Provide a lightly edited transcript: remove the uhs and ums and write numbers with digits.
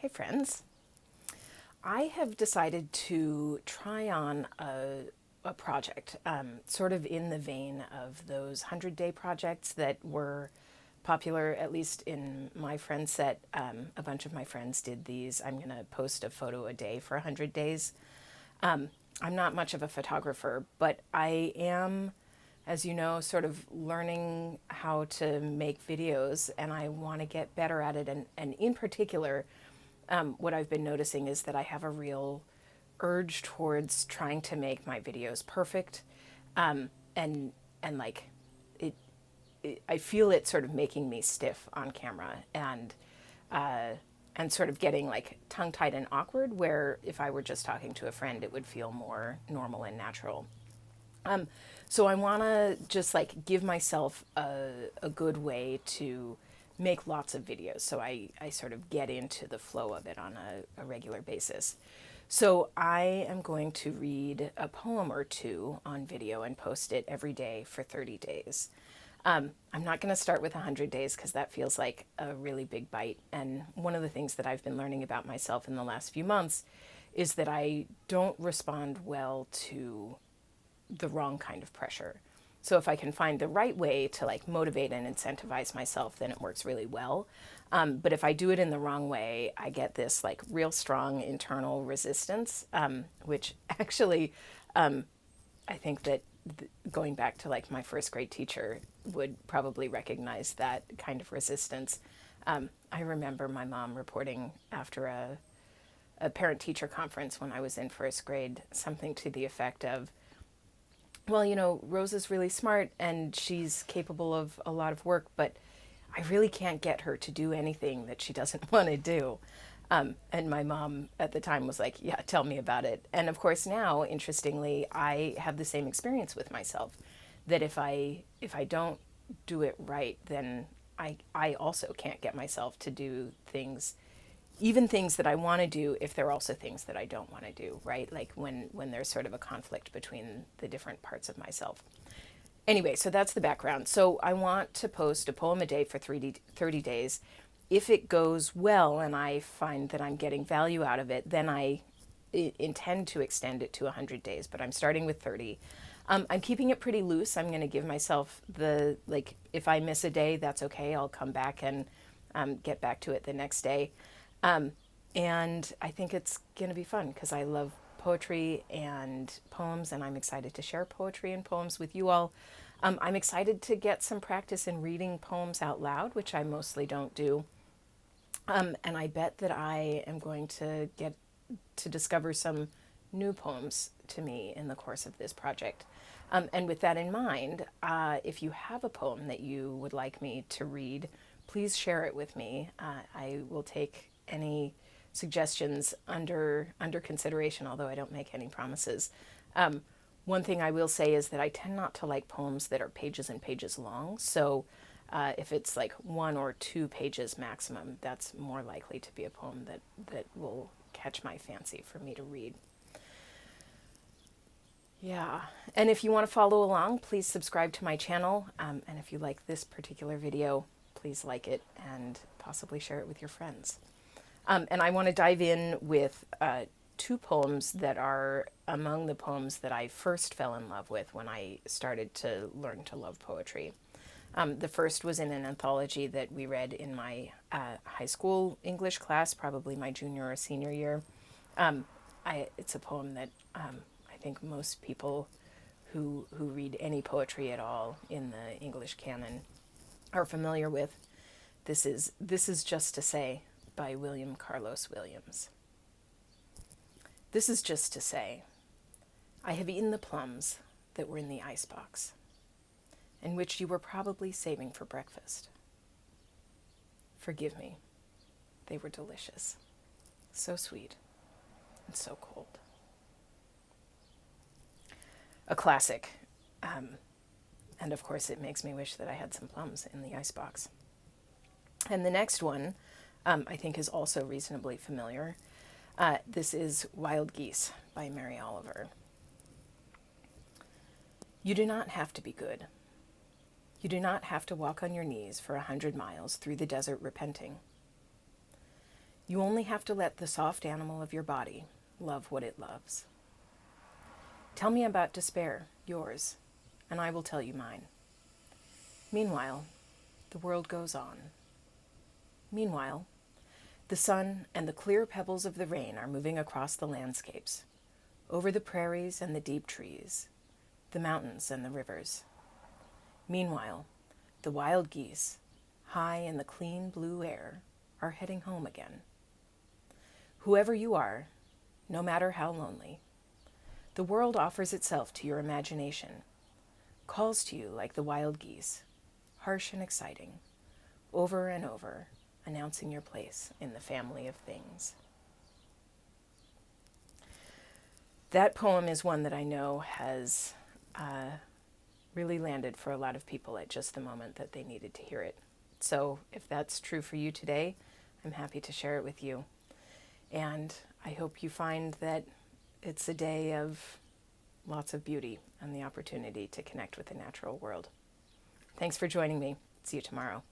Hey friends, I have decided to try on a project, sort of in the vein of those 100-day projects that were popular, at least in my friend set. A bunch of my friends did these. I'm going to post a photo a day for 100 days. I'm not much of a photographer, but I am, as you know, sort of learning how to make videos, and I want to get better at it. And in particular, what I've been noticing is that I have a real urge towards trying to make my videos perfect, and like it, I feel it sort of making me stiff on camera, and sort of getting like tongue tied and awkward. Where if I were just talking to a friend, it would feel more normal and natural. Um, so I want to just like give myself a good way to make lots of videos. So I sort of get into the flow of it on a regular basis. So I am going to read a poem or two on video and post it every day for 30 days. I'm not going to start with 100 days because that feels like a really big bite. And one of the things that I've been learning about myself in the last few months is that I don't respond well to the wrong kind of pressure. So if I can find the right way to like motivate and incentivize myself, then it works really well. But if I do it in the wrong way, I get this like real strong internal resistance, which actually, I think that going back to like my first grade teacher would probably recognize that kind of resistance. I remember my mom reporting after a parent teacher conference when I was in first grade, something to the effect of, well, you know, Rose is really smart and she's capable of a lot of work, but I really can't get her to do anything that she doesn't want to do. And my mom at the time was like, yeah, tell me about it. And of course now, interestingly, I have the same experience with myself, that if I don't do it right, then I also can't get myself to do things, even things that I want to do, if they're also things that I don't want to do, right? Like when there's sort of a conflict between the different parts of myself. Anyway, so that's the background. So I want to post a poem a day for 30 days. If it goes well and I find that I'm getting value out of it, then I intend to extend it to 100 days, but I'm starting with 30. I'm keeping it pretty loose. I'm going to give myself the, like, if I miss a day, that's okay. I'll come back and get back to it the next day. And I think it's going to be fun because I love poetry and poems, and I'm excited to share poetry and poems with you all. I'm excited to get some practice in reading poems out loud, which I mostly don't do. And I bet that I am going to get to discover some new poems to me in the course of this project. And with that in mind, if you have a poem that you would like me to read, please share it with me. I will take any suggestions under consideration, although I don't make any promises. One thing I will say is that I tend not to like poems that are pages and pages long. So if it's like 1 or 2 pages maximum, that's more likely to be a poem that will catch my fancy for me to read. Yeah, and if you want to follow along, please subscribe to my channel. And if you like this particular video, please like it and possibly share it with your friends. And I want to dive in with 2 poems that are among the poems that I first fell in love with when I started to learn to love poetry. The first was in an anthology that we read in my high school English class, probably my junior or senior year. It's a poem that I think most people who read any poetry at all in the English canon are familiar with. This is Just to Say by William Carlos Williams. This is just to say, I have eaten the plums that were in the icebox, and which you were probably saving for breakfast. Forgive me, they were delicious, so sweet and so cold. A classic, and of course it makes me wish that I had some plums in the icebox. And the next one, I think, is also reasonably familiar. This is Wild Geese by Mary Oliver. You do not have to be good. You do not have to walk on your knees for 100 miles through the desert repenting. You only have to let the soft animal of your body love what it loves. Tell me about despair, yours, and I will tell you mine. Meanwhile, the world goes on. Meanwhile, the sun and the clear pebbles of the rain are moving across the landscapes, over the prairies and the deep trees, the mountains and the rivers. Meanwhile, the wild geese, high in the clean blue air, are heading home again. Whoever you are, no matter how lonely, the world offers itself to your imagination, calls to you like the wild geese, harsh and exciting, over and over, announcing your place in the family of things. That poem is one that I know has really landed for a lot of people at just the moment that they needed to hear it. So if that's true for you today, I'm happy to share it with you. And I hope you find that it's a day of lots of beauty and the opportunity to connect with the natural world. Thanks for joining me. See you tomorrow.